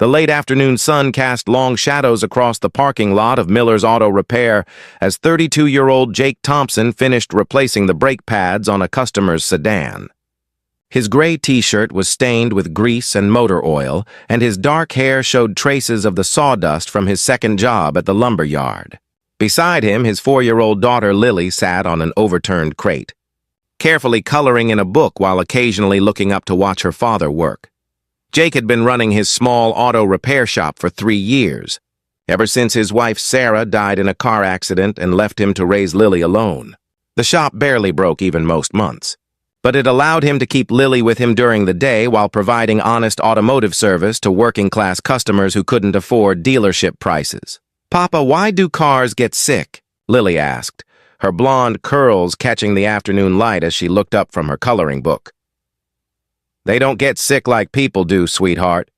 The late afternoon sun cast long shadows across the parking lot of Miller's Auto Repair as 32-year-old Jake Thompson finished replacing the brake pads on a customer's sedan. His gray t-shirt was stained with grease and motor oil, and his dark hair showed traces of the sawdust from his second job at the lumber yard. Beside him, his 4-year-old daughter Lily sat on an overturned crate, carefully coloring in a book while occasionally looking up to watch her father work. Jake had been running his small auto repair shop for 3 years, ever since his wife Sarah died in a car accident and left him to raise Lily alone. The shop barely broke even most months, but it allowed him to keep Lily with him during the day while providing honest automotive service to working-class customers who couldn't afford dealership prices. "Papa, why do cars get sick?" Lily asked, her blonde curls catching the afternoon light as she looked up from her coloring book. "They don't get sick like people do, sweetheart,"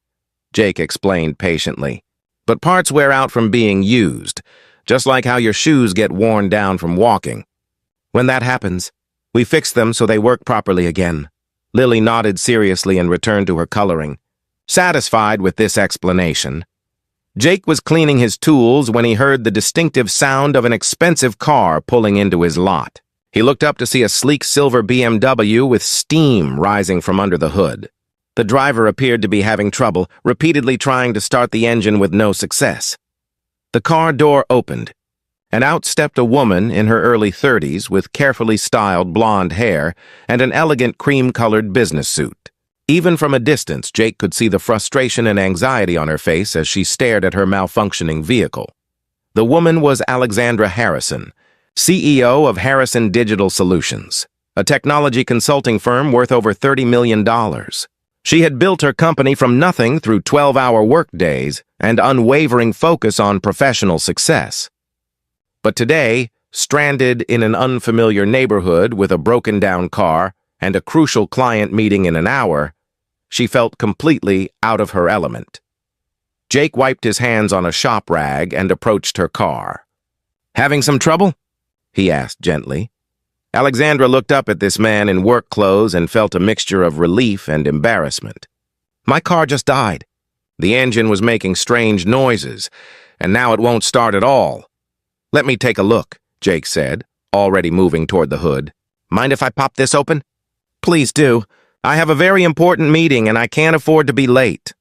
Jake explained patiently. "But parts wear out from being used, just like how your shoes get worn down from walking. When that happens, we fix them so they work properly again." Lily nodded seriously and returned to her coloring. Satisfied with this explanation, Jake was cleaning his tools when he heard the distinctive sound of an expensive car pulling into his lot. He looked up to see a sleek silver BMW with steam rising from under the hood. The driver appeared to be having trouble, repeatedly trying to start the engine with no success. The car door opened, and out stepped a woman in her early 30s with carefully styled blonde hair and an elegant cream-colored business suit. Even from a distance, Jake could see the frustration and anxiety on her face as she stared at her malfunctioning vehicle. The woman was Alexandra Harrison, CEO of Harrison Digital Solutions, a technology consulting firm worth over $30 million. She had built her company from nothing through 12-hour workdays and unwavering focus on professional success. But today, stranded in an unfamiliar neighborhood with a broken-down car and a crucial client meeting in an hour, she felt completely out of her element. Jake wiped his hands on a shop rag and approached her car. "Having some trouble?" he asked gently. Alexandra looked up at this man in work clothes and felt a mixture of relief and embarrassment. "My car just died. The engine was making strange noises, and now it won't start at all." "Let me take a look," Jake said, already moving toward the hood. "Mind if I pop this open?" "Please do. I have a very important meeting and I can't afford to be late."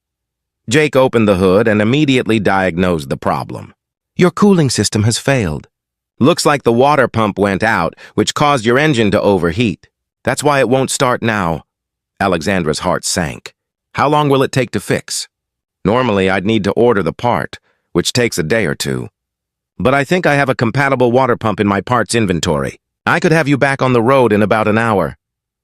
Jake opened the hood and immediately diagnosed the problem. "Your cooling system has failed. Looks like the water pump went out, which caused your engine to overheat. That's why it won't start now." Alexandra's heart sank. "How long will it take to fix?" "Normally, I'd need to order the part, which takes a day or two. But I think I have a compatible water pump in my parts inventory. I could have you back on the road in about an hour."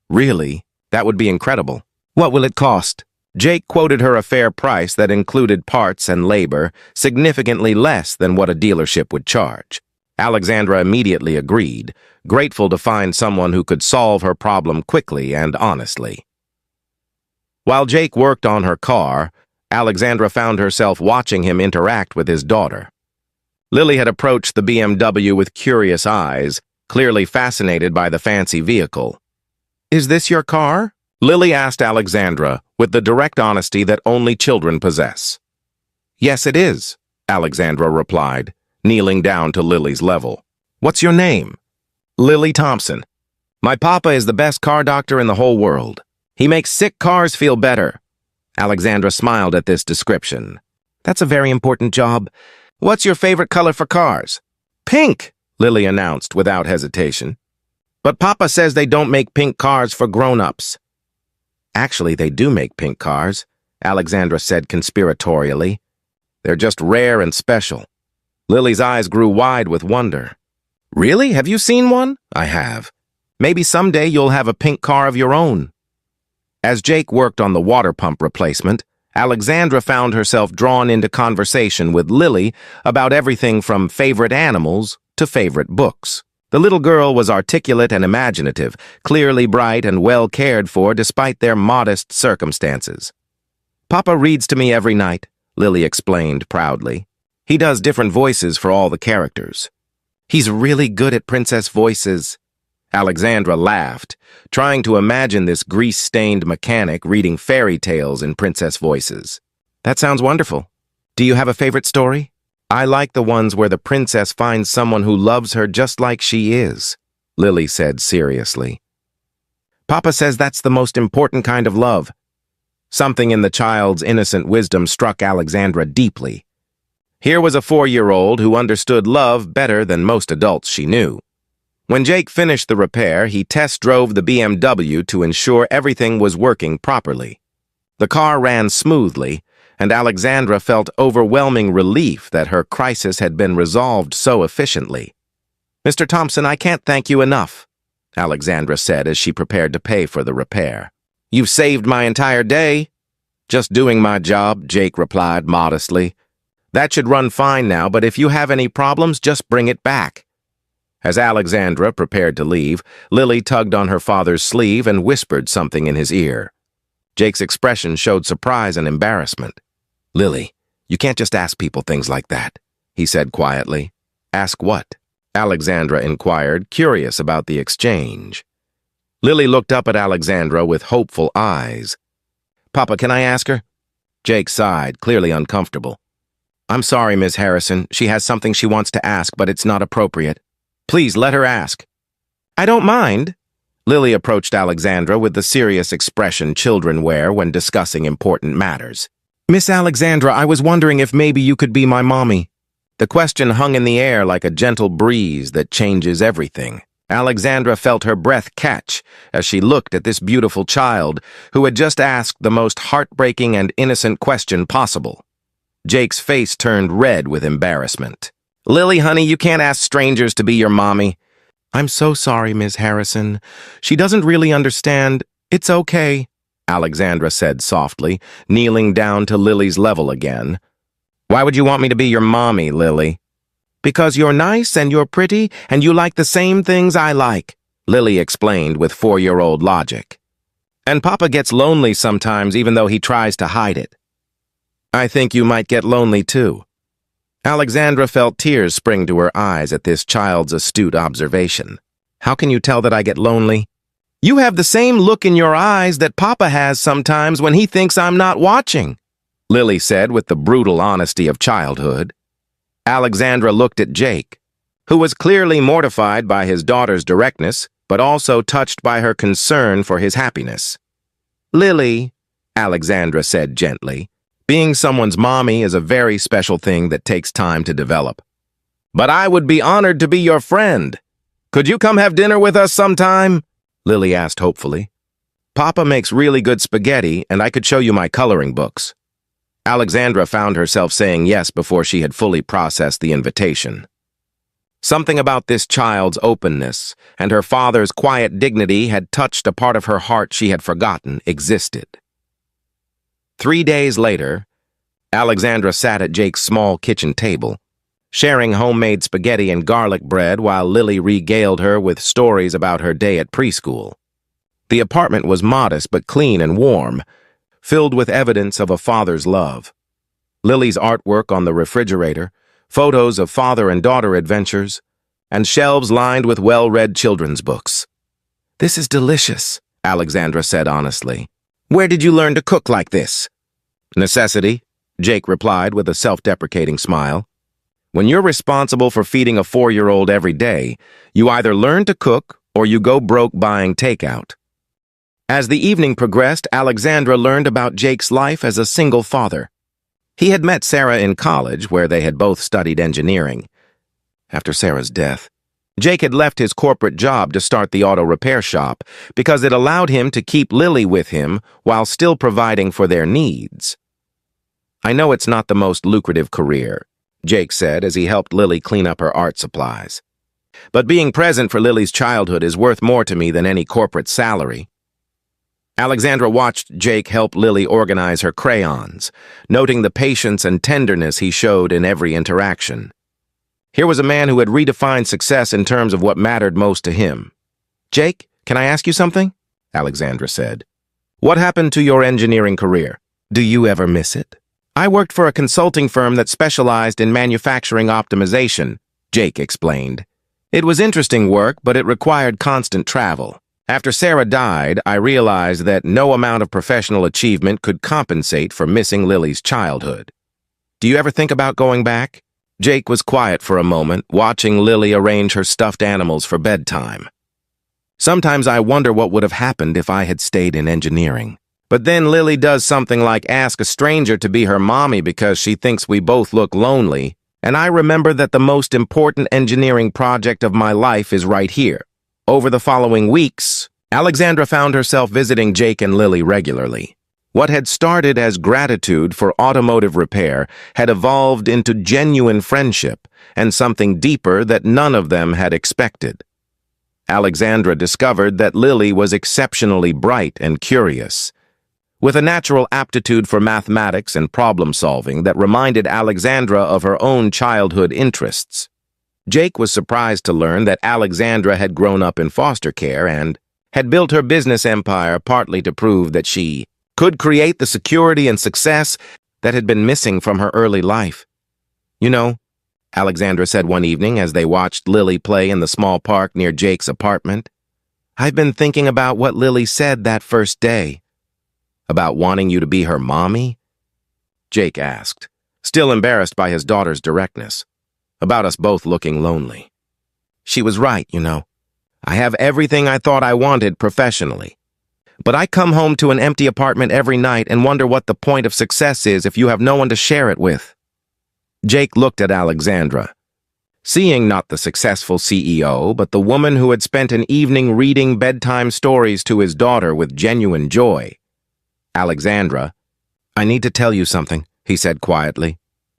"Really? That would be incredible. What will it cost?" Jake quoted her a fair price that included parts and labor, significantly less than what a dealership would charge. Alexandra immediately agreed, grateful to find someone who could solve her problem quickly and honestly. While Jake worked on her car, Alexandra found herself watching him interact with his daughter. Lily had approached the BMW with curious eyes, clearly fascinated by the fancy vehicle. "Is this your car?" Lily asked Alexandra with the direct honesty that only children possess. "Yes, it is," Alexandra replied, kneeling down to Lily's level. "What's your name?" "Lily Thompson. My papa is the best car doctor in the whole world. He makes sick cars feel better." Alexandra smiled at this description. "That's a very important job. What's your favorite color for cars?" "Pink," Lily announced without hesitation. "But Papa says they don't make pink cars for grown-ups." "Actually, they do make pink cars," Alexandra said conspiratorially. "They're just rare and special." Lily's eyes grew wide with wonder. "Really? Have you seen one?" "I have. Maybe someday you'll have a pink car of your own." As Jake worked on the water pump replacement, Alexandra found herself drawn into conversation with Lily about everything from favorite animals to favorite books. The little girl was articulate and imaginative, clearly bright and well cared for despite their modest circumstances. "Papa reads to me every night," Lily explained proudly. "He does different voices for all the characters. He's really good at princess voices." Alexandra laughed, trying to imagine this grease-stained mechanic reading fairy tales in princess voices. That sounds wonderful. Do you have a favorite story? I like the ones where the princess finds someone who loves her just like she is, Lily said seriously. Papa says that's the most important kind of love. Something in the child's innocent wisdom struck Alexandra deeply. Here was a 4-year-old who understood love better than most adults she knew. When Jake finished the repair, he test drove the BMW to ensure everything was working properly. The car ran smoothly, and Alexandra felt overwhelming relief that her crisis had been resolved so efficiently. "Mr. Thompson, I can't thank you enough," Alexandra said as she prepared to pay for the repair. "You've saved my entire day." "Just doing my job," Jake replied modestly. "That should run fine now, but if you have any problems, just bring it back." As Alexandra prepared to leave, Lily tugged on her father's sleeve and whispered something in his ear. Jake's expression showed surprise and embarrassment. "Lily, you can't just ask people things like that," he said quietly. "Ask what?" Alexandra inquired, curious about the exchange. Lily looked up at Alexandra with hopeful eyes. "Papa, can I ask her?" Jake sighed, clearly uncomfortable. "I'm sorry, Miss Harrison. She has something she wants to ask, but it's not appropriate. Please let her ask." "I don't mind." Lily approached Alexandra with the serious expression children wear when discussing important matters. "Miss Alexandra, I was wondering if maybe you could be my mommy." The question hung in the air like a gentle breeze that changes everything. Alexandra felt her breath catch as she looked at this beautiful child who had just asked the most heartbreaking and innocent question possible. Jake's face turned red with embarrassment. "Lily, honey, you can't ask strangers to be your mommy." "I'm so sorry, Miss Harrison. She doesn't really understand. It's okay," Alexandra said softly, kneeling down to Lily's level again. "Why would you want me to be your mommy, Lily?" "Because you're nice and you're pretty and you like the same things I like," Lily explained with 4-year-old logic. "And Papa gets lonely sometimes even though he tries to hide it." "I think you might get lonely too." Alexandra felt tears spring to her eyes at this child's astute observation. "How can you tell that I get lonely?" "You have the same look in your eyes that Papa has sometimes when he thinks I'm not watching," Lily said with the brutal honesty of childhood. Alexandra looked at Jake, who was clearly mortified by his daughter's directness, but also touched by her concern for his happiness. "Lily," Alexandra said gently, "being someone's mommy is a very special thing that takes time to develop. But I would be honored to be your friend. Could you come have dinner with us sometime?" Lily asked hopefully. "Papa makes really good spaghetti, and I could show you my coloring books." Alexandra found herself saying yes before she had fully processed the invitation. Something about this child's openness and her father's quiet dignity had touched a part of her heart she had forgotten existed. 3 days later, Alexandra sat at Jake's small kitchen table, sharing homemade spaghetti and garlic bread while Lily regaled her with stories about her day at preschool. The apartment was modest but clean and warm, filled with evidence of a father's love. Lily's artwork on the refrigerator, photos of father and daughter adventures, and shelves lined with well-read children's books. "This is delicious," Alexandra said honestly. "Where did you learn to cook like this?" "Necessity," Jake replied with a self-deprecating smile. "When you're responsible for feeding a 4-year-old every day, you either learn to cook or you go broke buying takeout." As the evening progressed, Alexandra learned about Jake's life as a single father. He had met Sarah in college, where they had both studied engineering. After Sarah's death, Jake had left his corporate job to start the auto repair shop because it allowed him to keep Lily with him while still providing for their needs. "I know it's not the most lucrative career," Jake said as he helped Lily clean up her art supplies. "But being present for Lily's childhood is worth more to me than any corporate salary." Alexandra watched Jake help Lily organize her crayons, noting the patience and tenderness he showed in every interaction. Here was a man who had redefined success in terms of what mattered most to him. "Jake, can I ask you something?" Alexandra said. "What happened to your engineering career? Do you ever miss it?" "I worked for a consulting firm that specialized in manufacturing optimization," Jake explained. "It was interesting work, but it required constant travel. After Sarah died, I realized that no amount of professional achievement could compensate for missing Lily's childhood. Do you ever think about going back? Jake was quiet for a moment, watching Lily arrange her stuffed animals for bedtime. Sometimes I wonder what would have happened if I had stayed in engineering. But then Lily does something like ask a stranger to be her mommy because she thinks we both look lonely, and I remember that the most important engineering project of my life is right here. Over the following weeks, Alexandra found herself visiting Jake and Lily regularly. What had started as gratitude for automotive repair had evolved into genuine friendship and something deeper that none of them had expected. Alexandra discovered that Lily was exceptionally bright and curious, with a natural aptitude for mathematics and problem-solving that reminded Alexandra of her own childhood interests. Jake was surprised to learn that Alexandra had grown up in foster care and had built her business empire partly to prove that she could create the security and success that had been missing from her early life. "You know," Alexandra said one evening as they watched Lily play in the small park near Jake's apartment, "I've been thinking about what Lily said that first day." "About wanting you to be her mommy?" Jake asked, still embarrassed by his daughter's directness. "About us both looking lonely." "She was right, you know. I have everything I thought I wanted professionally. But I come home to an empty apartment every night and wonder what the point of success is if you have no one to share it with." Jake looked at Alexandra, seeing not the successful CEO, but the woman who had spent an evening reading bedtime stories to his daughter with genuine joy. "Alexandra, I need to tell you something," he said quietly.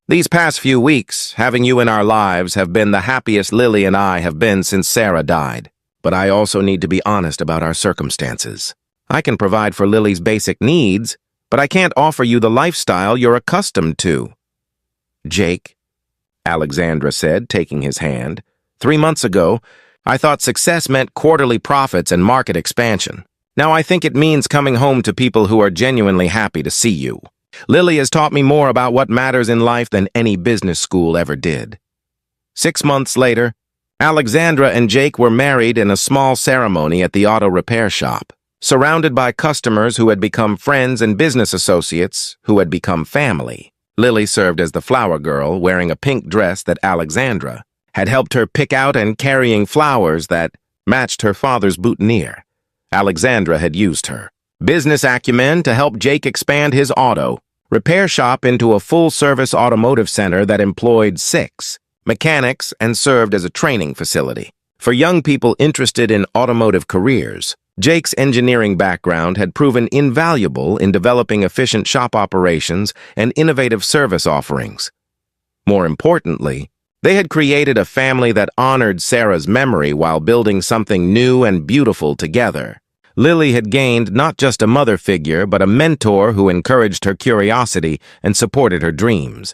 "These past few weeks, having you in our lives, have been the happiest Lily and I have been since Sarah died. But I also need to be honest about our circumstances. I can provide for Lily's basic needs, but I can't offer you the lifestyle you're accustomed to." "Jake," Alexandra said, taking his hand, "3 months ago, I thought success meant quarterly profits and market expansion. Now I think it means coming home to people who are genuinely happy to see you. Lily has taught me more about what matters in life than any business school ever did." 6 months later, Alexandra and Jake were married in a small ceremony at the auto repair shop, surrounded by customers who had become friends and business associates who had become family. Lily served as the flower girl, wearing a pink dress that Alexandra had helped her pick out and carrying flowers that matched her father's boutonniere. Alexandra had used her business acumen to help Jake expand his auto repair shop into a full-service automotive center that employed 6 mechanics and served as a training facility. For young people interested in automotive careers, Jake's engineering background had proven invaluable in developing efficient shop operations and innovative service offerings. More importantly, they had created a family that honored Sarah's memory while building something new and beautiful together. Lily had gained not just a mother figure, but a mentor who encouraged her curiosity and supported her dreams.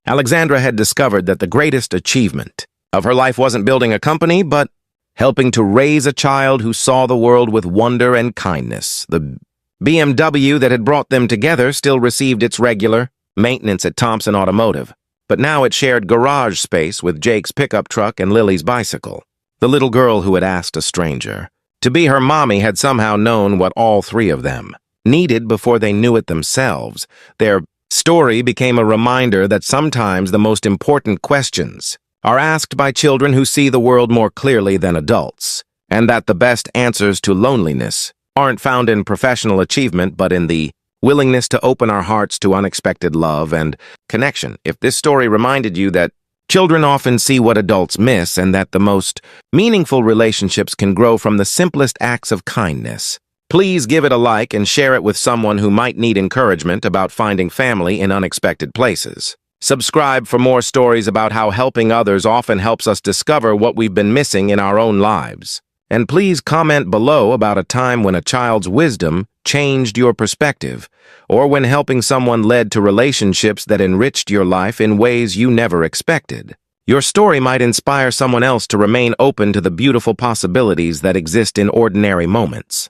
Alexandra had discovered that the greatest achievement of her life wasn't building a company, but helping to raise a child who saw the world with wonder and kindness. The BMW that had brought them together still received its regular maintenance at Thompson Automotive, but now it shared garage space with Jake's pickup truck and Lily's bicycle. The little girl who had asked a stranger to be her mommy had somehow known what all 3 of them needed before they knew it themselves. Their story became a reminder that sometimes the most important questions are asked by children who see the world more clearly than adults, and that the best answers to loneliness aren't found in professional achievement but in the willingness to open our hearts to unexpected love and connection. If this story reminded you that children often see what adults miss and that the most meaningful relationships can grow from the simplest acts of kindness, please give it a like and share it with someone who might need encouragement about finding family in unexpected places. Subscribe for more stories about how helping others often helps us discover what we've been missing in our own lives. And please comment below about a time when a child's wisdom changed your perspective, or when helping someone led to relationships that enriched your life in ways you never expected. Your story might inspire someone else to remain open to the beautiful possibilities that exist in ordinary moments.